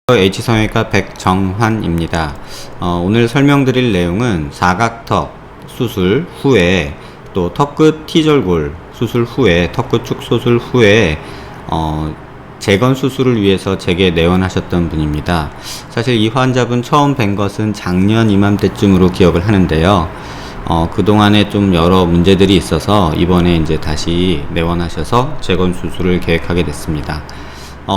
H성형외과 백정환입니다. 오늘 설명드릴 내용은 사각턱 수술 후에 또 턱끝 T절골 수술 후에 턱끝 축소술 후에 재건 수술을 위해서 제게 내원하셨던 분입니다. 사실 이 환자분 처음 뵌 것은 작년 이맘때쯤으로 기억을 하는데요. 그동안에 좀 여러 문제들이 있어서 이번에 이제 다시 내원하셔서 재건 수술을 계획하게 됐습니다.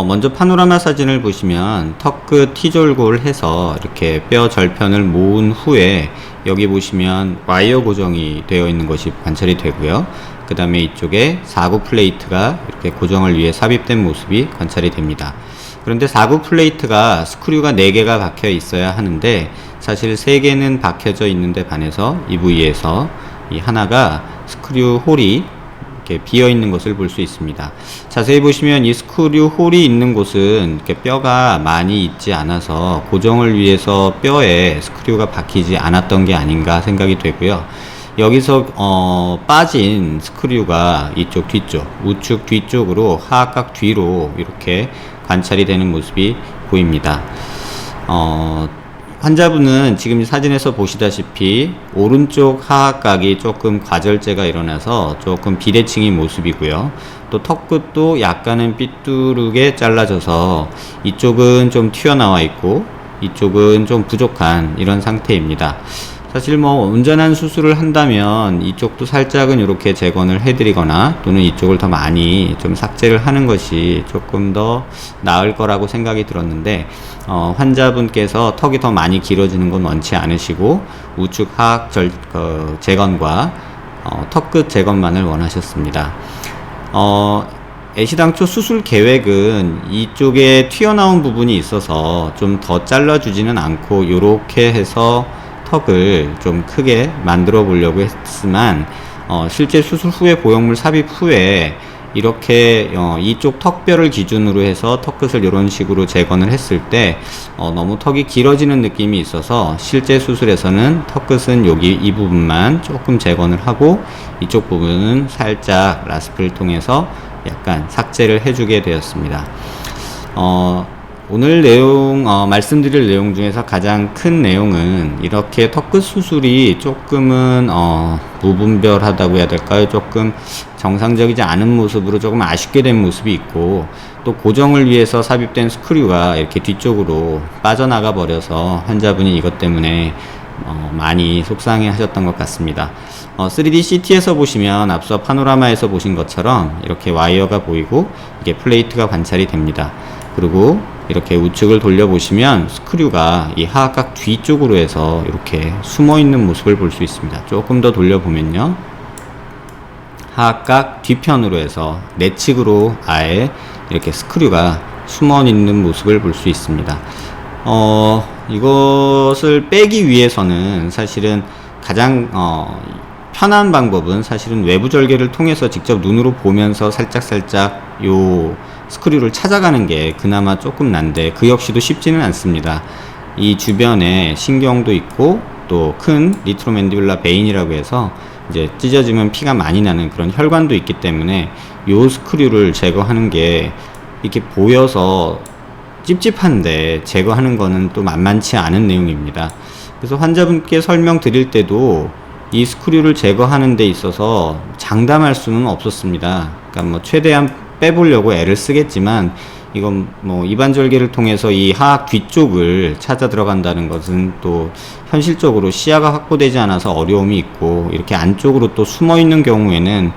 먼저 파노라마 사진을 보시면 턱끝 T절골 해서 이렇게 뼈 절편을 모은 후에 여기 보시면 와이어 고정이 되어 있는 것이 관찰이 되고요. 그 다음에 이쪽에 4구 플레이트가 이렇게 고정을 위해 삽입된 모습이 관찰이 됩니다. 그런데 4구 플레이트가 스크류가 4개가 박혀 있어야 하는데 사실 3개는 박혀져 있는데 반해서 이 부위에서 이 하나가 스크류 홀이 이렇게 비어 있는 것을 볼 수 있습니다. 자세히 보시면 이 스크류 홀이 있는 곳은 이렇게 뼈가 많이 있지 않아서 고정을 위해서 뼈에 스크류가 박히지 않았던 게 아닌가 생각이 되고요. 여기서 빠진 스크류가 이쪽 뒤쪽, 우측 뒤쪽으로 하악각 뒤로 이렇게 관찰이 되는 모습이 보입니다. 환자분은 지금 사진에서 보시다시피 오른쪽 하악각이 조금 과절제가 일어나서 조금 비대칭인 모습이고요. 또 턱끝도 약간은 삐뚤게 잘라져서 이쪽은 좀 튀어나와 있고 이쪽은 좀 부족한 이런 상태입니다. 사실 온전한 수술을 한다면 이쪽도 살짝은 이렇게 재건을 해드리거나 또는 이쪽을 더 많이 좀 삭제를 하는 것이 조금 더 나을 거라고 생각이 들었는데 환자분께서 턱이 더 많이 길어지는 건 원치 않으시고 우측 하악 재건과 턱끝 재건만을 원하셨습니다. 애시당초 수술 계획은 이쪽에 튀어나온 부분이 있어서 좀 더 잘라주지는 않고 이렇게 해서 턱을 좀 크게 만들어 보려고 했지만 실제 수술 후에 보형물 삽입 후에 이렇게 이쪽 턱뼈를 기준으로 해서 턱끝을 이런 식으로 재건을 했을 때 너무 턱이 길어지는 느낌이 있어서 실제 수술에서는 턱끝은 여기 이 부분만 조금 재건을 하고 이쪽 부분은 살짝 라스프를 통해서 약간 삭제를 해주게 되었습니다. 오늘 내용, 말씀드릴 내용 중에서 가장 큰 내용은 이렇게 턱끝 수술이 조금은, 무분별하다고 해야 될까요? 조금 정상적이지 않은 모습으로 조금 아쉽게 된 모습이 있고, 또 고정을 위해서 삽입된 스크류가 이렇게 뒤쪽으로 빠져나가 버려서 환자분이 이것 때문에 많이 속상해 하셨던 것 같습니다. 3D CT에서 보시면 앞서 파노라마에서 보신 것처럼 이렇게 와이어가 보이고 이게 플레이트가 관찰이 됩니다. 그리고 이렇게 우측을 돌려보시면 스크류가 이 하악각 뒤쪽으로 해서 이렇게 숨어 있는 모습을 볼 수 있습니다. 조금 더 돌려보면요. 하악각 뒤편으로 해서 내측으로 아예 이렇게 스크류가 숨어 있는 모습을 볼 수 있습니다. 이것을 빼기 위해서는 사실은 가장 편한 방법은 사실은 외부 절개를 통해서 직접 눈으로 보면서 살짝 요 스크류를 찾아가는 게 그나마 조금 난데 그 역시도 쉽지는 않습니다. 이 주변에 신경도 있고 또 큰 리트로맨디블라 베인이라고 해서 이제 찢어지면 피가 많이 나는 그런 혈관도 있기 때문에 요 스크류를 제거하는 게 이렇게 보여서 찝찝한데 제거하는 거는 또 만만치 않은 내용입니다. 그래서 환자분께 설명드릴 때도 이 스크류를 제거하는 데 있어서 장담할 수는 없었습니다. 그러니까 최대한 빼보려고 애를 쓰겠지만 이건 입안 절개를 통해서 이 하악 뒤쪽을 찾아 들어간다는 것은 또 현실적으로 시야가 확보되지 않아서 어려움이 있고 이렇게 안쪽으로 또 숨어 있는 경우에는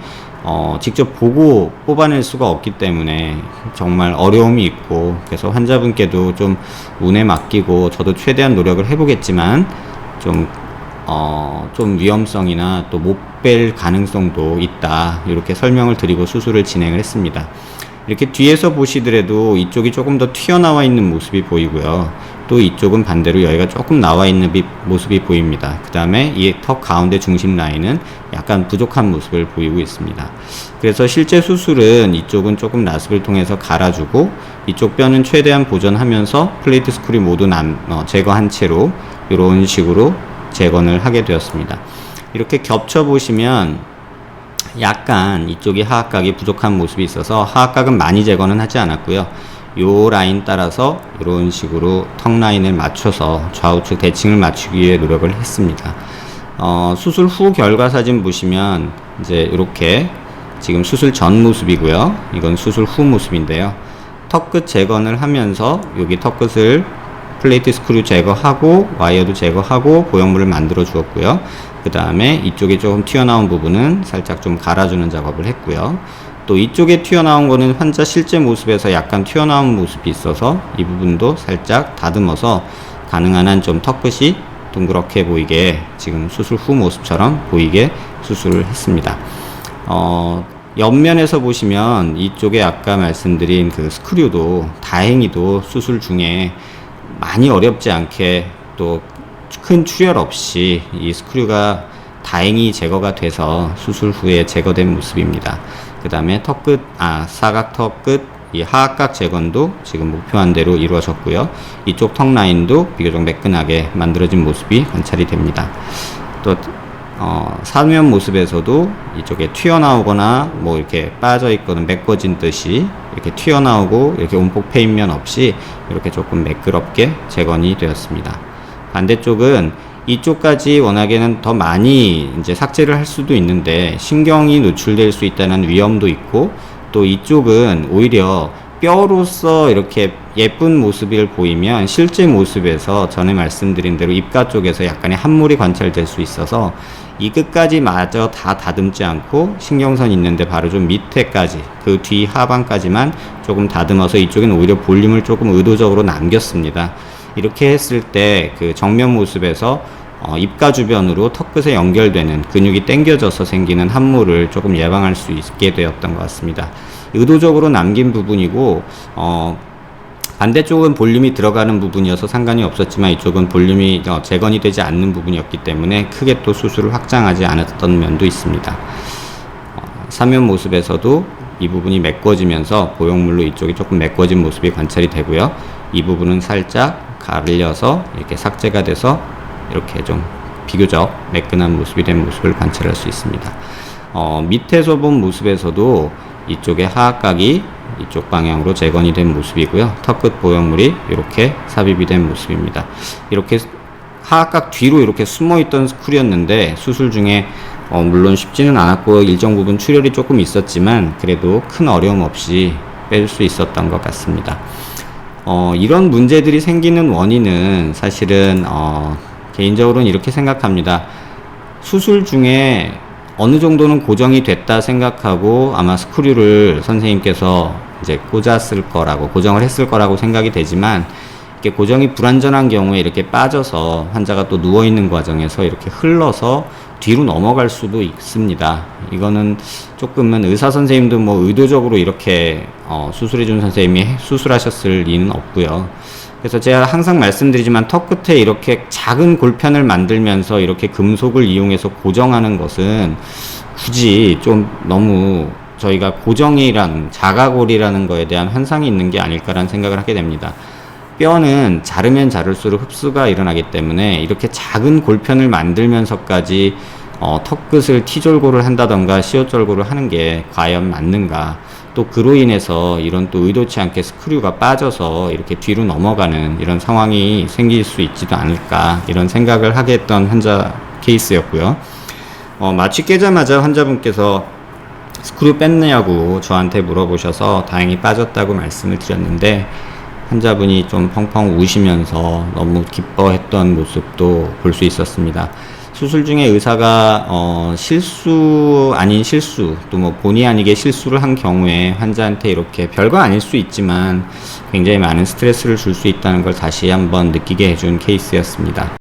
직접 보고 뽑아낼 수가 없기 때문에 정말 어려움이 있고 그래서 환자분께도 좀 운에 맡기고 저도 최대한 노력을 해보겠지만 좀 위험성이나 또 못 뺄 가능성도 있다 이렇게 설명을 드리고 수술을 진행을 했습니다. 이렇게 뒤에서 보시더라도 이쪽이 조금 더 튀어나와 있는 모습이 보이고요. 또 이쪽은 반대로 여기가 조금 나와 있는 모습이 보입니다. 그 다음에 이 턱 가운데 중심 라인은 약간 부족한 모습을 보이고 있습니다. 그래서 실제 수술은 이쪽은 조금 라습을 통해서 갈아주고 이쪽 뼈는 최대한 보존하면서 플레이트 스크류 모두 제거한 채로 이런 식으로 재건을 하게 되었습니다. 이렇게 겹쳐 보시면 약간 이쪽이 하악각이 부족한 모습이 있어서 하악각은 많이 재건은 하지 않았고요. 요 라인 따라서 이런 식으로 턱 라인을 맞춰서 좌우측 대칭을 맞추기 위해 노력을 했습니다. 수술 후 결과 사진 보시면 이제 이렇게 지금 수술 전 모습이고요. 이건 수술 후 모습인데요. 턱끝 재건을 하면서 여기 턱끝을 플레이트 스크류 제거하고 와이어도 제거하고 보형물을 만들어 주었고요. 그 다음에 이쪽에 조금 튀어나온 부분은 살짝 좀 갈아주는 작업을 했고요. 또 이쪽에 튀어나온 거는 환자 실제 모습에서 약간 튀어나온 모습이 있어서 이 부분도 살짝 다듬어서 가능한 한 좀 턱끝이 둥그렇게 보이게 지금 수술 후 모습처럼 보이게 수술을 했습니다. 옆면에서 보시면 이쪽에 아까 말씀드린 그 스크류도 다행히도 수술 중에 많이 어렵지 않게 또 큰 출혈 없이 이 스크류가 다행히 제거가 돼서 수술 후에 제거된 모습입니다. 그 다음에 사각 턱끝 이 하악각 재건도 지금 목표한 대로 이루어졌고요. 이쪽 턱 라인도 비교적 매끈하게 만들어진 모습이 관찰이 됩니다. 또 사면 모습에서도 이쪽에 튀어나오거나 뭐 이렇게 빠져 있거나 메꿔진 듯이 이렇게 튀어나오고 이렇게 온폭 패인면 없이 이렇게 조금 매끄럽게 재건이 되었습니다. 반대쪽은 이쪽까지 워낙에는 더 많이 이제 삭제를 할 수도 있는데 신경이 노출될 수 있다는 위험도 있고 또 이쪽은 오히려 뼈로서 이렇게 예쁜 모습을 보이면 실제 모습에서 전에 말씀드린 대로 입가 쪽에서 약간의 함몰이 관찰될 수 있어서 이 끝까지 마저 다 다듬지 않고 신경선 있는데 바로 좀 밑에까지 그 뒤 하반까지만 조금 다듬어서 이쪽엔 오히려 볼륨을 조금 의도적으로 남겼습니다. 이렇게 했을 때 그 정면 모습에서 입가 주변으로 턱끝에 연결되는 근육이 당겨져서 생기는 함몰을 조금 예방할 수 있게 되었던 것 같습니다. 의도적으로 남긴 부분이고 반대쪽은 볼륨이 들어가는 부분이어서 상관이 없었지만 이쪽은 볼륨이 재건이 되지 않는 부분이었기 때문에 크게 또 수술을 확장하지 않았던 면도 있습니다. 사면 모습에서도 이 부분이 메꿔지면서 보형물로 이쪽이 조금 메꿔진 모습이 관찰이 되고요. 이 부분은 살짝 가릴려서 이렇게 삭제가 돼서 이렇게 좀 비교적 매끈한 모습이 된 모습을 관찰할 수 있습니다. 밑에서 본 모습에서도 이쪽의 하악각이 이쪽 방향으로 재건이 된 모습이고요. 턱끝 보형물이 이렇게 삽입이 된 모습입니다. 이렇게 하악각 뒤로 이렇게 숨어있던 스크류였는데 수술 중에 물론 쉽지는 않았고 일정 부분 출혈이 조금 있었지만 그래도 큰 어려움 없이 뺄 수 있었던 것 같습니다. 이런 문제들이 생기는 원인은 사실은 개인적으로는 이렇게 생각합니다. 수술 중에 어느 정도는 고정이 됐다 생각하고 아마 스크류를 선생님께서 이제 고정을 했을 거라고 생각이 되지만 이렇게 고정이 불완전한 경우에 이렇게 빠져서 환자가 또 누워있는 과정에서 이렇게 흘러서 뒤로 넘어갈 수도 있습니다. 이거는 조금은 의사 선생님도 뭐 의도적으로 이렇게 수술해준 선생님이 수술하셨을 리는 없고요. 그래서 제가 항상 말씀드리지만 턱 끝에 이렇게 작은 골편을 만들면서 이렇게 금속을 이용해서 고정하는 것은 굳이 좀 너무 저희가 자가골이라는 거에 대한 환상이 있는 게 아닐까라는 생각을 하게 됩니다. 뼈는 자르면 자를수록 흡수가 일어나기 때문에 이렇게 작은 골편을 만들면서까지 턱끝을 T절골을 한다던가 C절골을 하는 게 과연 맞는가, 또 그로 인해서 이런 또 의도치 않게 스크류가 빠져서 이렇게 뒤로 넘어가는 이런 상황이 생길 수 있지도 않을까, 이런 생각을 하게 했던 환자 케이스였고요. 마취 깨자마자 환자분께서 스크류 뺐냐고 저한테 물어보셔서 다행히 빠졌다고 말씀을 드렸는데 환자분이 좀 펑펑 우시면서 너무 기뻐했던 모습도 볼 수 있었습니다. 수술 중에 의사가 실수 아닌 실수, 또 뭐 본의 아니게 실수를 한 경우에 환자한테 이렇게 별거 아닐 수 있지만 굉장히 많은 스트레스를 줄 수 있다는 걸 다시 한번 느끼게 해준 케이스였습니다.